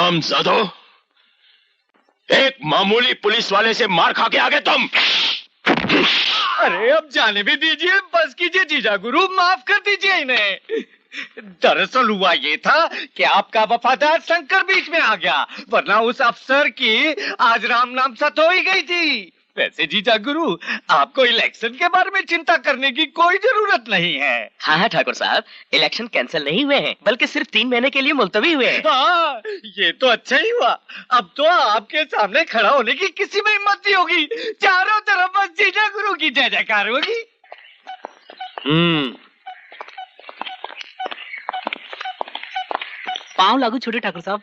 हरामजादो, एक मामूली पुलिस वाले से मार खा के आ गए तुम। अरे अब जाने भी दीजिए, बस कीजिए जीजा गुरु, माफ कर दीजिए इन्हें। दरअसल हुआ ये था कि आपका वफादार शंकर बीच में आ गया, वरना उस अफसर की आज राम नाम सत हो ही गई थी। वैसे जीजा गुरु, आपको इलेक्शन के बारे में चिंता करने की कोई जरूरत नहीं है। हाँ हाँ ठाकुर साहब, इलेक्शन कैंसिल नहीं हुए हैं, बल्कि सिर्फ 3 महीने के लिए मुलतवी हुए हैं। हाँ, ये तो अच्छा ही हुआ। अब तो आपके सामने खड़ा होने की किसी में हिम्मत नहीं होगी। चारों तरफ बस जीजा गुरु की जय जयकार होगी। पाँव लागू छोटे ठाकुर साहब।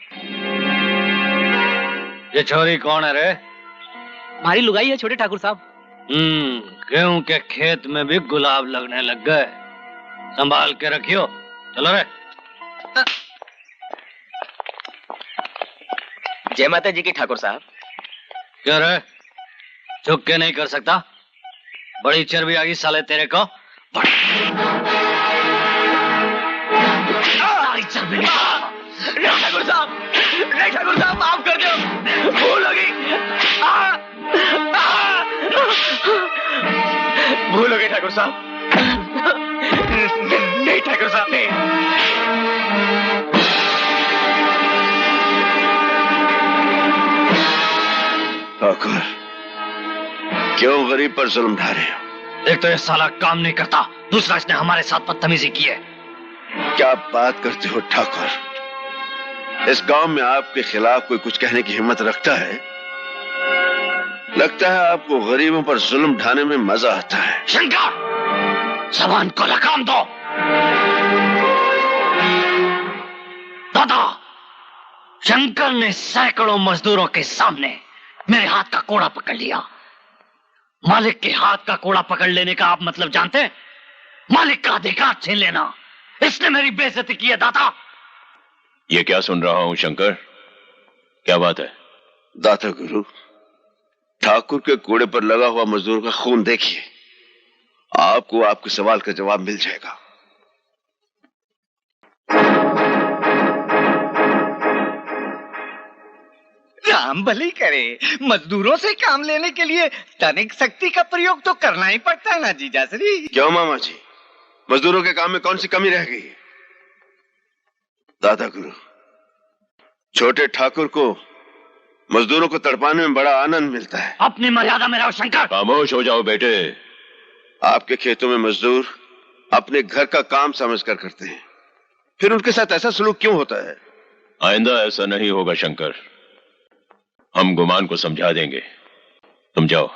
ये छोरी कौन है रे? हमारी लुगाई है छोटे ठाकुर साहब। गेहूं के खेत में भी गुलाब लगने लग गए, संभाल के रखियो। चलो रे। जय माता जी की ठाकुर साहब। क्या रे, चुप के नहीं कर सकता? बड़ी चर्बी आ गई साले तेरे को। ठाकुर साहब माफ कर दो, भूल हो गई। भूल हो गई ठाकुर साहब। नहीं ठाकुर साहब नहीं। ठाकुर, क्यों गरीब पर जुल्म ढा रहे हो? एक तो ये साला काम नहीं करता, दूसरा इसने हमारे साथ बदतमीजी की है। क्या बात करते हो ठाकुर? इस गांव में आपके खिलाफ कोई कुछ कहने की हिम्मत रखता है? लगता है आपको गरीबों पर जुल्म ढाने में मजा आता है। शंकर, जबान को लगाम दो। दादा, शंकर ने सैकड़ों मजदूरों के सामने मेरे हाथ का कोड़ा पकड़ लिया। मालिक के हाथ का कोड़ा पकड़ लेने का आप मतलब जानते हैं? मालिक का अधिकार छीन लेना। इसने मेरी बेइज्जती की है दाता। ये क्या सुन रहा हूं शंकर? क्या बात है? दाता गुरु, ठाकुर के कोड़े पर लगा हुआ मजदूर का खून देखिए, आपको आपके सवाल का जवाब मिल जाएगा। राम भली करे, मजदूरों से काम लेने के लिए तनिक शक्ति का प्रयोग तो करना ही पड़ता है ना जीजाश्री। क्यों मामा जी, मजदूरों के काम में कौन सी कमी रह गई है? दादा गुरु, छोटे ठाकुर को मजदूरों को तड़पाने में बड़ा आनंद मिलता है। अपनी मर्यादा में रहो शंकर। खामोश हो जाओ बेटे। आपके खेतों में मजदूर अपने घर का काम समझकर करते हैं, फिर उनके साथ ऐसा सलूक क्यों होता है? आइंदा ऐसा नहीं होगा शंकर, हम गुमान को समझा देंगे। तुम जाओ।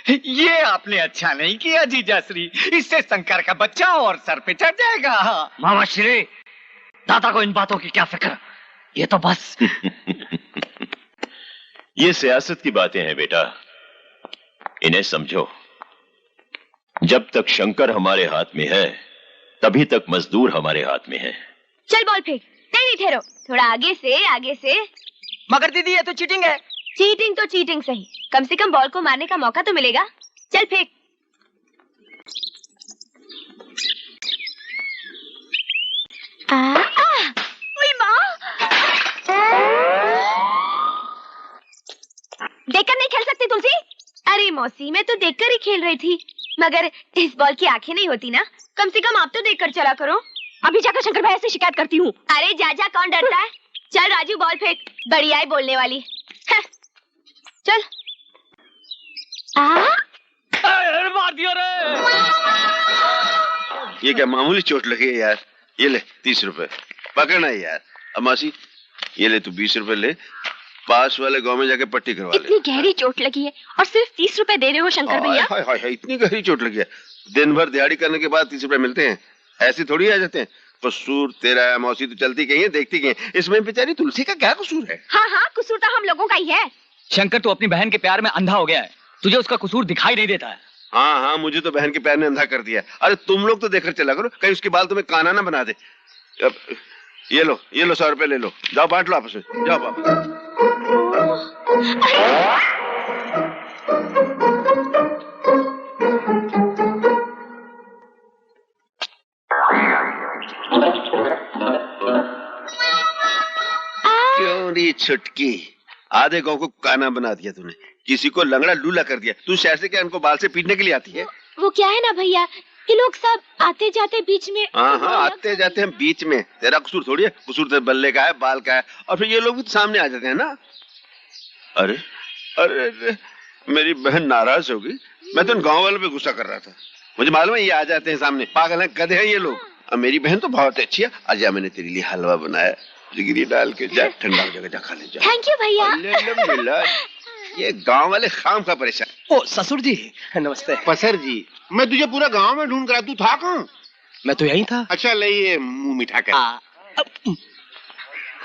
ये आपने अच्छा नहीं किया जीजाश्री, इससे शंकर का बच्चा और सर पे चढ़ जाएगा। मामा श्री, दादा को इन बातों की क्या फिक्र, ये तो बस ये सियासत की बातें हैं बेटा, इन्हें समझो। जब तक शंकर हमारे हाथ में है, तभी तक मजदूर हमारे हाथ में है। चल बॉल फेंक। नहीं ठहरो, थोड़ा आगे से आगे से। मगर दीदी ये तो चीटिंग है। चीटिंग तो चीटिंग सही, कम से कम बॉल को मारने का मौका तो मिलेगा। चल फेंक। देखकर नहीं खेल सकती तुलसी? अरे मौसी, मैं तो देखकर ही खेल रही थी, मगर इस बॉल की आंखें नहीं होती ना, कम से कम आप तो देखकर चला करो। अभी जाकर शंकर भैया से शिकायत करती हूँ। अरे जा कौन डरता है। चल राजू बॉल फेंक, बढ़िया है बोलने वाली। चल। मार दिया रे। ये क्या मामूली चोट लगी है यार? ये ले 30 रुपए, पकड़ना है यार। अमासी, ये ले तू 20 रुपए ले, पास वाले गांव में जाके पट्टी करवा ले। इतनी गहरी चोट लगी है और सिर्फ 30 रुपए दे रहे हो शंकर भैया? हाय हाय हाय, इतनी गहरी चोट लगी है? दिन भर दिहाड़ी करने के बाद 30 रुपए मिलते हैं? ऐसी थोड़ी आ जाते हैं। कसूर तेरा है मौसी, तो चलती गई है, देखती गई है। इसमें बेचारी तुलसी का क्या कसूर है? हाँ, कसूर तो हम लोगों का ही है। शंकर, तू अपनी बहन के प्यार में अंधा हो गया है, तुझे उसका कसूर दिखाई नहीं देता है। हाँ, मुझे तो बहन के प्यार ने अंधा कर दिया। अरे तुम लोग तो देखकर चला करो, कहीं उसके बाल तुम्हें काना ना बना दे। अब ये लो 100 रुपए ले लो, जाओ बांट लो आपस में, जाओ बाबा। क्यों री छुटकी, आधे गांव को काना बना दिया तूने, किसी को लंगड़ा लूला कर दिया। तू शहर से क्या इनको बाल से पीटने के लिए आती है? वो क्या है ना भैया, ये लोग सब आते जाते बीच में। हाँ, आते जाते हैं बीच में। तेरा कसूर थोड़ी है, कसूर तो बल्ले का है, बाल का है, और फिर ये लोग भी सामने आ जाते हैं ना। अरे अरे, अरे मेरी बहन नाराज होगी। मैं तो गांव वालों पे गुस्सा कर रहा था। मुझे मालूम है ये आ जाते हैं सामने, पागल हैं, गधे हैं ये लोग। और मेरी बहन तो बहुत अच्छी है। आजा, मैंने तेरे लिए हलवा बनाया, जिगरी डाल के, जा ठंडा हो जाएगा, जा खा ले जा। थैंक यू भैया। ये गांव वाले खाम का परेशान। ओ ससुर जी नमस्ते। पसर जी, मैं तुझे पूरा गांव में ढूंढ कर, तू था कहाँ? मैं तो यही था। अच्छा ले ये मुंह मीठा कर।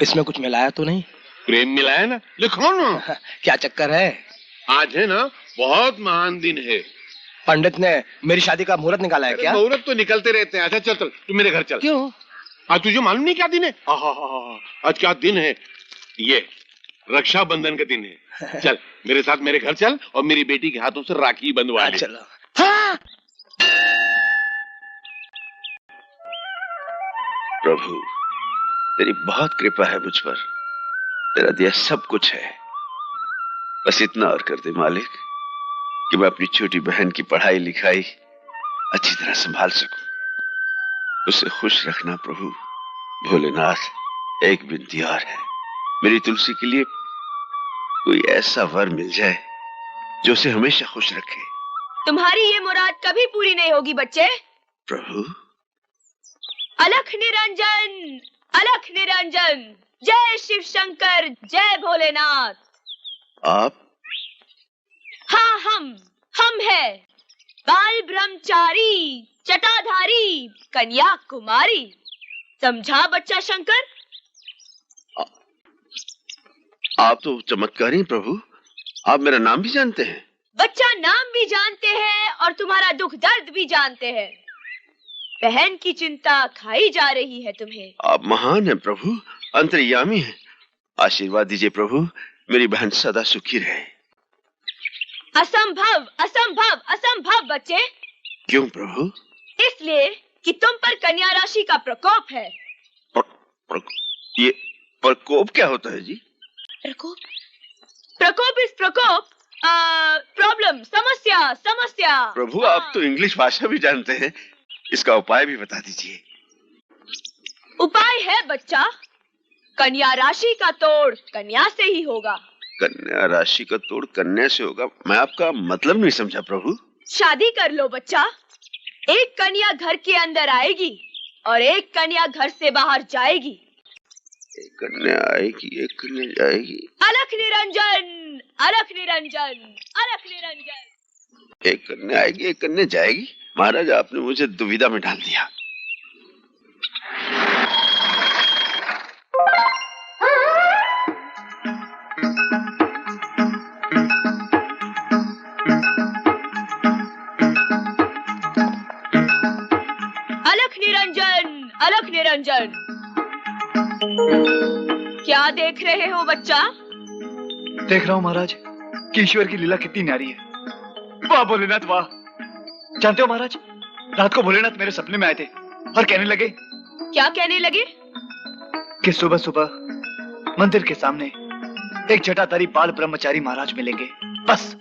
इसमें कुछ मिलाया तो नहीं? प्रेम मिलाया ना, लिखो ना। क्या चक्कर है? आज है ना बहुत महान दिन है। पंडित ने मेरी शादी का मुहूर्त निकाला है क्या? मुहूर्त तो निकलते रहते हैं। अच्छा चल चल, तू मेरे घर चल। क्यों? आज तुझे मालूम नहीं क्या दिन है? आज क्या दिन है? ये रक्षाबंधन का दिन है। चल मेरे साथ मेरे घर चल और मेरी बेटी के हाथों से राखी बंधवा ले। चलो। हाँ। प्रभु तेरी बहुत कृपा है मुझ पर, तेरा दिया सब कुछ है। बस इतना और कर दे मालिक कि मैं अपनी छोटी बहन की पढ़ाई लिखाई अच्छी तरह संभाल सकूं। उसे खुश रखना प्रभु। भोलेनाथ, एक विनती और है, मेरी तुलसी के लिए कोई ऐसा वर मिल जाए जो उसे हमेशा खुश रखे। तुम्हारी ये मुराद कभी पूरी नहीं होगी बच्चे। प्रभु। अलख निरंजन, अलख निरंजन, जय शिव शंकर, जय भोलेनाथ। आप? हाँ, हम है बाल ब्रह्मचारी, जटाधारी, कन्याकुमारी। समझा बच्चा शंकर? आप तो चमत्कारी हैं प्रभु। आप मेरा नाम भी जानते हैं? बच्चा नाम भी जानते हैं और तुम्हारा दुख दर्द भी जानते हैं। बहन की चिंता खाई जा रही है तुम्हें। आप महान हैं प्रभु, अंतर्यामी हैं। आशीर्वाद दीजिए प्रभु, मेरी बहन सदा सुखी रहे। असंभव, असंभव, असंभव बच्चे। क्यों प्रभु? इसलिए कि तुम पर कन्या राशि का प्रकोप है। ये प्रकोप क्या होता है जी? प्रकोप? प्रकोप इस प्रकोप, प्रॉब्लम, समस्या, समस्या। प्रभु आप तो इंग्लिश भाषा भी जानते हैं, इसका उपाय भी बता दीजिए। उपाय है बच्चा, कन्या राशि का तोड़ कन्या से ही होगा। कन्या राशि का तोड़ कन्या से होगा? मैं आपका मतलब नहीं समझा प्रभु। शादी कर लो बच्चा। एक कन्या घर के अंदर आएगी और एक कन्या घर से बाहर जाएगी। एक कन्या आएगी, एक कन्या जाएगी। अलख निरंजन, अलख निरंजन, अलख निरंजन। एक कन्या आएगी, एक कन्या जाएगी। महाराज आपने मुझे दुविधा में डाल दिया। अलख निरंजन, अलख निरंजन। क्या देख रहे हो बच्चा? देख रहा हूँ महाराज कि ईश्वर की लीला कितनी न्यारी है। वाह भोलेनाथ वाह। जानते हो महाराज, रात को भोलेनाथ मेरे सपने में आए थे और कहने लगे। क्या कहने लगे? कि सुबह सुबह मंदिर के सामने एक जटाधारी बाल ब्रह्मचारी महाराज मिलेंगे। बस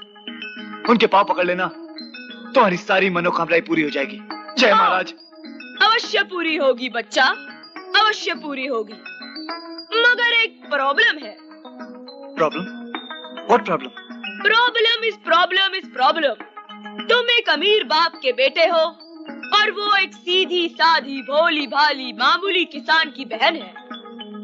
उनके पांव पकड़ लेना, तुम्हारी सारी मनोकामनाएं पूरी हो जाएगी। जय महाराज। अवश्य पूरी होगी बच्चा, अवश्य पूरी होगी। मगर एक प्रॉब्लम है। Problem? What problem? Problem is problem is problem. तुम एक अमीर बाप के बेटे हो और वो एक सीधी साधी भोली भाली मामूली किसान की बहन है।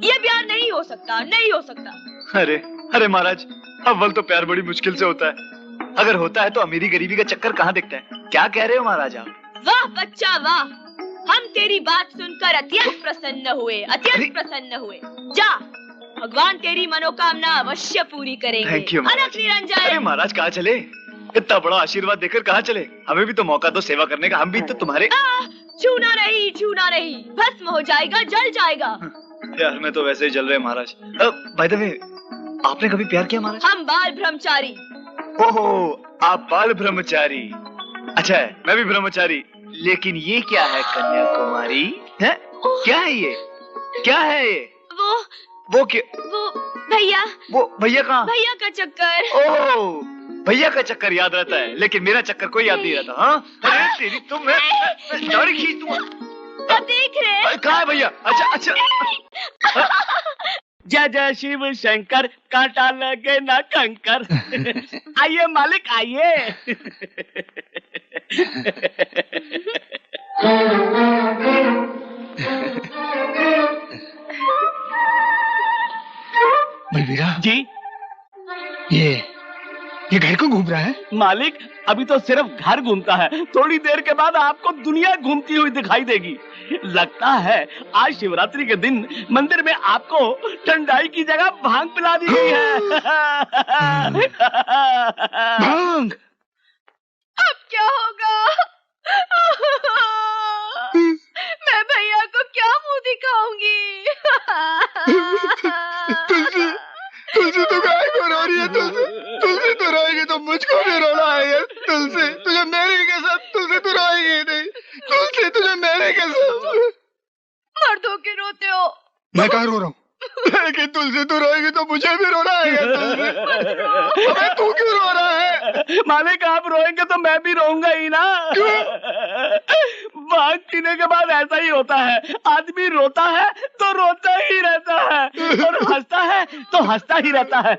ये प्यार नहीं हो सकता, नहीं हो सकता। अरे अरे महाराज, अव्वल तो प्यार बड़ी मुश्किल से होता है। अगर होता है तो अमीरी गरीबी का चक्कर कहाँ दिखता है? क्या कह रहे हो महाराज आप? वाह बच्चा वाह, हम तेरी बात सुनकर अत्यंत प्रसन्न हुए, अत्यंत प्रसन्न हुए। जा, भगवान तेरी मनोकामना अवश्य पूरी करेंगे। थैंक यू महाराज। अलख निरंजन। अरे महाराज कहाँ चले? इतना बड़ा आशीर्वाद देकर कहाँ चले? हमें भी तो मौका दो सेवा करने का, हम भी तो तुम्हारे। छूना नहीं, छूना नहीं, भस्म हो जाएगा, जल जाएगा। यार मैं तो वैसे ही जल रहे महाराज। बाय द वे, आपने कभी प्यार किया महाराज? हम बाल ब्रह्मचारी। ओहो, आप बाल ब्रह्मचारी। अच्छा है, मैं भी ब्रह्मचारी। लेकिन ये क्या है कन्याकुमारी? है क्या है ये? क्या है ये? वो क्या? वो भैया। वो भैया कहाँ? भैया का चक्कर। ओह, भैया का चक्कर याद रहता है, लेकिन मेरा चक्कर कोई याद नहीं रहता। हाँ, अरे तेरी तो मैं दाढ़ी खींच दूंगा। अब देख रहे? कहाँ है भैया? अच्छा अच्छा। जय जय शिव शंकर, कांटा लगे ना कंकर। आइए मालिक आइए। बलबीरा जी, ये घर को घूम रहा है? मालिक अभी तो सिर्फ घर घूमता है, थोड़ी देर के बाद आपको दुनिया घूमती हुई दिखाई देगी। लगता है आज शिवरात्रि के दिन मंदिर में आपको ठंडाई की जगह भांग पिला दी गई है। भांग? अब क्या होगा? मैं भैया को क्या मुंह दिखाऊंगी? तुलसी तो गाय को रो रही है। तुलसी तो रोएगी तो मुझको भी रोना है यार। तुलसी तुझे मेरी कसम, तुलसी तू रोएगी नहीं। तुलसी तुझे मेरी कसम। मर्दों के रोते हो। मैं कहाँ रो रहा हूँ? लेकिन तुलसी तू रोएगी तो मुझे भी रोना है यार। तुलसी अबे तू क्यों रो रहा है? मालिक आप रोएंगे तो मैं भी रोऊंगा ही ना। भांग पीने के बाद ऐसा ही होता है, आदमी रोता है तो रोता ही रहता है और हंसता है तो हंसता ही रहता है।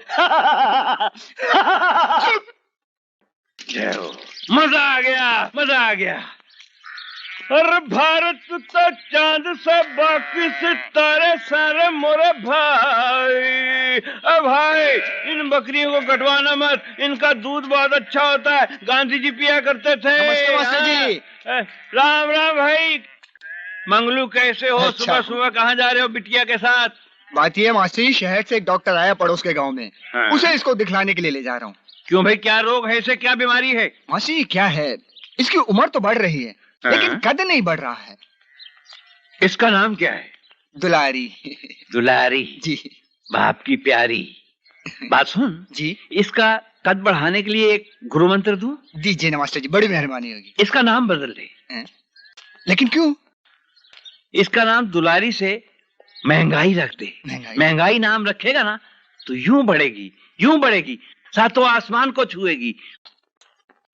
मजा आ गया, मजा आ गया। अरे भारत तो चांद से बाकी सितारे सारे मोरे भाई। अब भाई इन बकरियों को कटवाना मत, इनका दूध बहुत अच्छा होता है, गांधी जी पिया करते थे। नमस्ते मास्टर जी। राम राम भाई। मंगलू कैसे हो? अच्छा। सुबह सुबह कहाँ जा रहे हो बिटिया के साथ? बात ये मास्टर जी, शहर से एक डॉक्टर आया पड़ोस के गांव में। हाँ। उसे इसको दिखलाने के लिए ले जा रहा हूँ। क्यों भाई, क्या रोग है इसे, क्या बीमारी है? मास्टर जी क्या है, इसकी उम्र तो बढ़ रही है लेकिन कद नहीं बढ़ रहा है। इसका नाम क्या है? दुलारी। दुलारी जी। बाप की प्यारी। बात सुन जी। इसका कद बढ़ाने के लिए एक गुरु मंत्र दूं? दीजिए ना मास्टर जी, बड़ी मेहरबानी होगी। इसका नाम बदल दे। लेकिन क्यों? इसका नाम दुलारी से महंगाई रख दे। महंगाई नाम रखेगा ना तो यूं बढ़ेगी, यूं बढ़ेगी, सातों आसमान को छुएगी।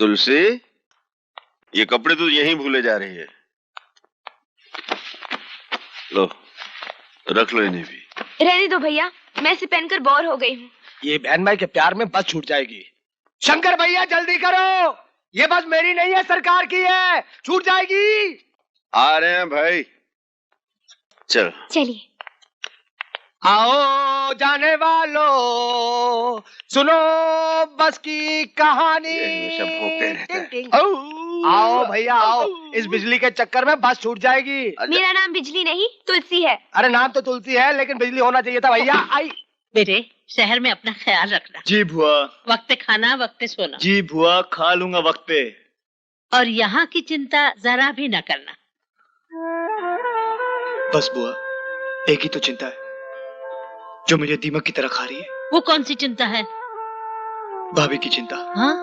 तुलसी, ये कपड़े तो यहीं भूले जा रही है। लो रख लो इन्हें भी। रहने दो भैया, मैं इसे पहनकर बोर हो गई हूँ। ये बहन भाई के प्यार में बस छूट जाएगी। शंकर भैया जल्दी करो, ये बस मेरी नहीं है, सरकार की है, छूट जाएगी। आ रहे हैं भाई, चलो चलिए। आओ जाने वालों, सुनो बस की कहानी। आओ भैया आओ, इस बिजली के चक्कर में बस छूट जाएगी। मेरा नाम बिजली नहीं तुलसी है। अरे नाम तो तुलसी है लेकिन बिजली होना चाहिए था भैया। आई बेटे, शहर में अपना ख्याल रखना। जी बुआ। वक्त खाना वक्त सोना। जी बुआ, खा लूंगा वक्त पे। और यहाँ की चिंता जरा भी न करना। बस बुआ, एक ही तो चिंता है जो मुझे दीमक की तरह खा रही है। वो कौन सी चिंता है? भाभी की चिंता। हाँ?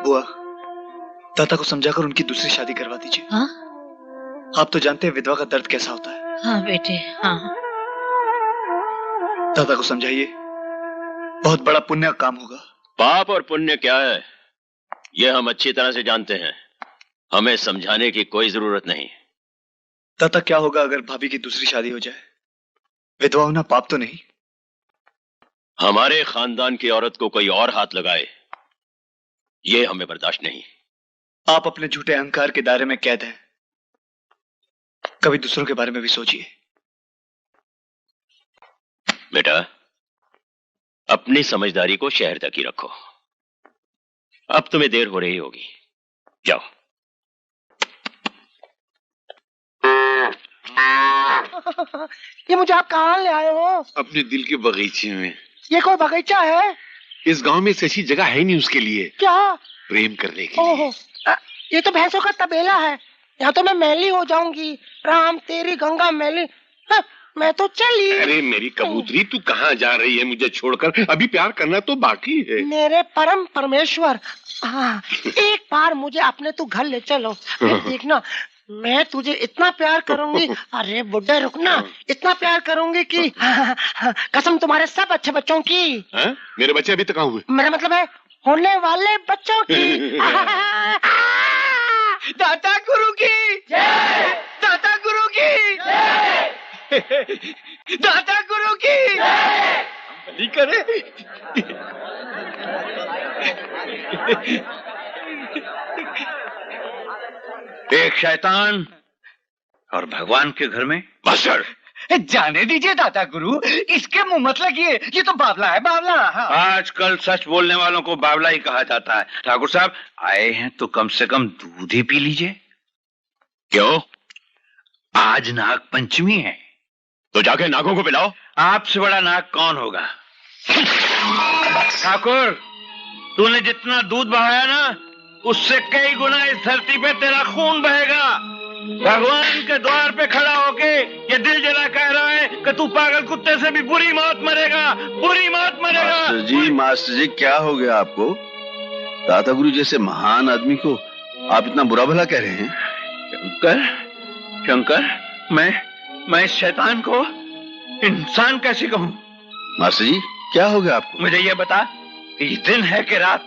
बुआ, दादा को समझाकर उनकी दूसरी शादी करवा दीजिए। हाँ? आप तो जानते हैं विधवा का दर्द कैसा होता है। हाँ बेटे, हाँ। दादा को समझाइए, बहुत बड़ा पुण्य का काम होगा। पाप और पुण्य क्या है ये हम अच्छी तरह से जानते हैं, हमें समझाने की कोई जरूरत नहीं। दादा क्या होगा अगर भाभी की दूसरी शादी हो जाए? विधवा होना पाप तो नहीं? हमारे खानदान की औरत को कोई और हाथ लगाए ये हमें बर्दाश्त नहीं। आप अपने झूठे अहंकार के दायरे में कैद हैं, कभी दूसरों के बारे में भी सोचिए। बेटा, अपनी समझदारी को शहर तक ही रखो। अब तुम्हें देर हो रही होगी, जाओ। ये मुझे आप कहाँ ले आए हो? अपने दिल के बगीचे में। ये कोई बगीचा है? इस गांव में ऐसी जगह है नहीं उसके लिए। क्या? प्रेम करने के लिए। ओहो, ये तो भैंसों का तबेला है, यहाँ तो मैं मैली हो जाऊंगी। राम तेरी गंगा मैली। मैं तो चली। अरे मेरी कबूतरी, तू कहाँ जा रही है मुझे छोड़कर? अभी प्यार करना तो बाकी है। मेरे परम परमेश्वर, हाँ, एक बार मुझे अपने तू घर ले चलो, फिर देखना मैं तुझे इतना प्यार करूंगी, अरे बुड्ढे रुकना, इतना प्यार करूंगी कि कसम तुम्हारे सब अच्छे बच्चों की। मेरे बच्चे अभी तक कहाँ हुए? मेरा मतलब है होने वाले बच्चों की। दाता गुरु की जय, दाता गुरु की जय, दाता गुरु की जय। बलि करे। एक शैतान और भगवान के घर में मास्टर जाने दीजिए दाता गुरु, इसके मुंह मत लगिए, ये तो बावला है, बावला। हाँ। आजकल सच बोलने वालों को बावला ही कहा जाता है। ठाकुर साहब आए हैं तो कम से कम दूध ही पी लीजिए। क्यों, आज नाग पंचमी है तो जाके नागों को पिलाओ। आपसे बड़ा नाग कौन होगा? ठाकुर, तूने जितना दूध बहाया ना, उससे कई गुना इस धरती पे तेरा खून बहेगा। भगवान के द्वार पे खड़ा होके ये दिल जला कह रहा है कि तू पागल कुत्ते से भी बुरी मौत मरेगा, बुरी मौत मरेगा। मास्टर जी क्या हो गया आपको? दाता गुरु जैसे महान आदमी को आप इतना बुरा भला कह रहे हैं? शंकर, मैं इस शैतान को इंसान कैसे कहूँ? मास्टर जी क्या हो गया आपको? मुझे ये बता, ये दिन है कि रात?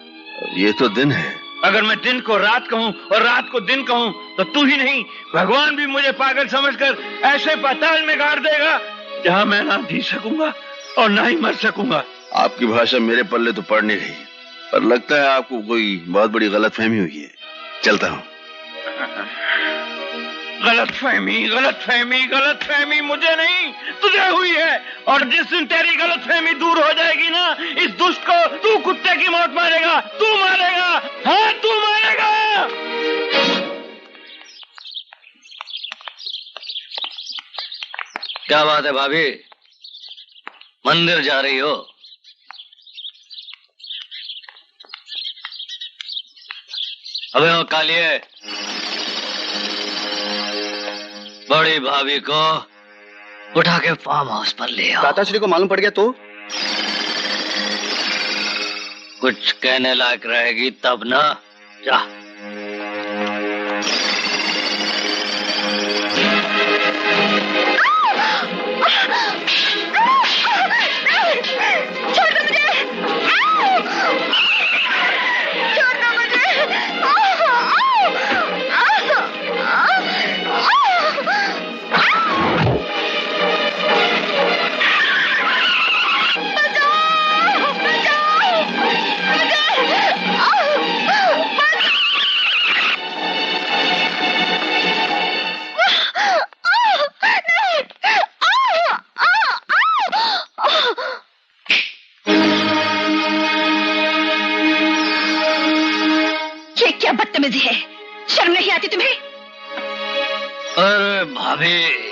ये तो दिन है। अगर मैं दिन को रात कहूँ और रात को दिन कहूँ तो तू ही नहीं, भगवान भी मुझे पागल समझकर ऐसे पाताल में गाड़ देगा जहाँ मैं ना जी सकूंगा और ना ही मर सकूंगा। आपकी भाषा मेरे पल्ले तो पड़ नहीं रही, पर लगता है आपको कोई बहुत बड़ी गलतफहमी हुई है। चलता हूँ। गलतफहमी मुझे नहीं, तुझे हुई है। और जिस दिन तेरी गलतफहमी दूर हो जाएगी ना, इस दुष्ट को तू कुत्ते की मौत मारेगा, तू मारेगा, हाँ तू मारेगा। क्या बात है भाभी, मंदिर जा रही हो? अबे वो कालिए, बड़ी भाभी को उठा के फार्म हाउस पर ले आओ। दाताश्री को मालूम पड़ गया तो? कुछ कहने लायक रहेगी तब ना। जा। छोड़ दो मुझे, छोड़ दो मुझे। ये क्या बदतमीजी है, शर्म नहीं आती तुम्हें? अरे भाभी,